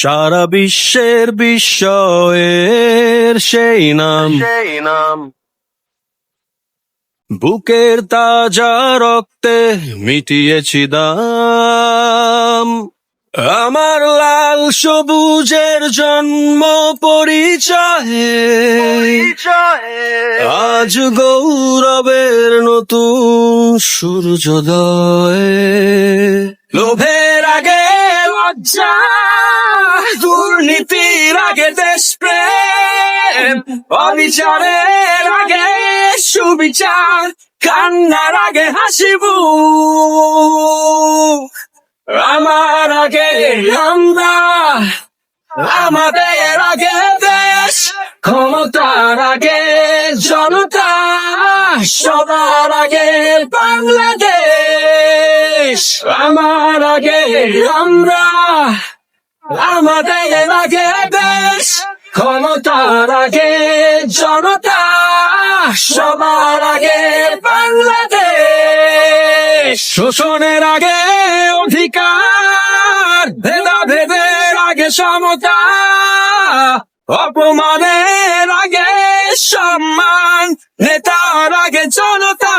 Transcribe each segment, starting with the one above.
সারা বিশ্বের বিস্ময়ের সেই নাম বুকের তাজা রক্তে মিটিয়েছি দাম। আমার লাল সবুজের জন্ম পরিচয়ে আজ গৌরবের নতুন সূর্যোদয়। লোভের আগে লজ্জা, দুর্নীতির আগে দেশপ্রেম, অবিচারের আগে সুবিচার, কান্নার আগে হাসিব। আমার আগে আমরা, আমাদের আগে দেশ, ক্ষমতার আগে জনতা, সবার আগে বাংলাদেশ। আমার আগে আমরা, আমাদের আগে দেশ, ক্ষমতার আগে জনতা, সবার আগে বাংলাদেশ। শোষণের আগে অধিকার, ভেদাভেদের আগে সমতা, অপমানের আগে সম্মান, নেতার আগে জনতা।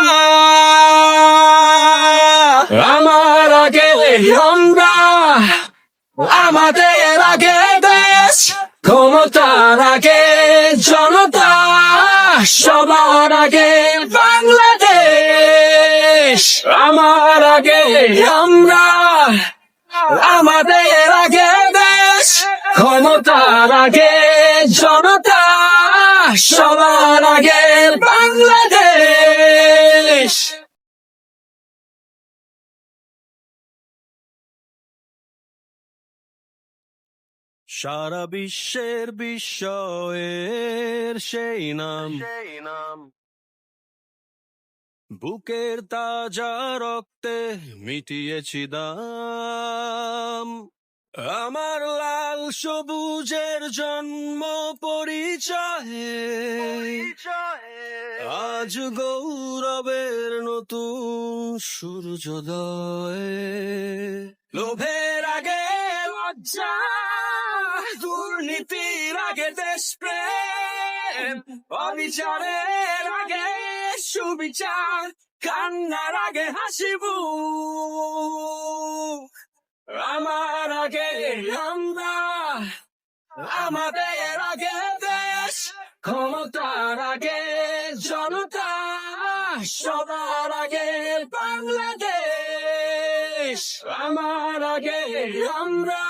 আমার আগে আমরা, আমাদের আগে দেশ, ক্ষমতার আগে জনতা, সবার আগে বাংলাদেশ। আমার আগে আমরা, আমাদের আগে দেশ, ক্ষমতার আগে জনতা, সবার আগে বাংলাদেশ। সারা বিশ্বের বিস্ময়ের সেই নাম বুকের তাজা রক্তে মিটিয়েছি দাম। আমার লাল সবুজের জন্ম পরিচয়ে আজ গৌরবের নতুন সূর্যোদয়। লোভের আগে লজ্জা, দুর্নীতির আগে দেশপ্রেম, অবিচারের আগে সুবিচার, কান্নার আগে হাসিব। আমার আগে আমরা, আমাদের আগে দেশ, ক্ষমতার আগে জনতা, সবার আগে বাংলাদেশ। আমার আগে আমরা,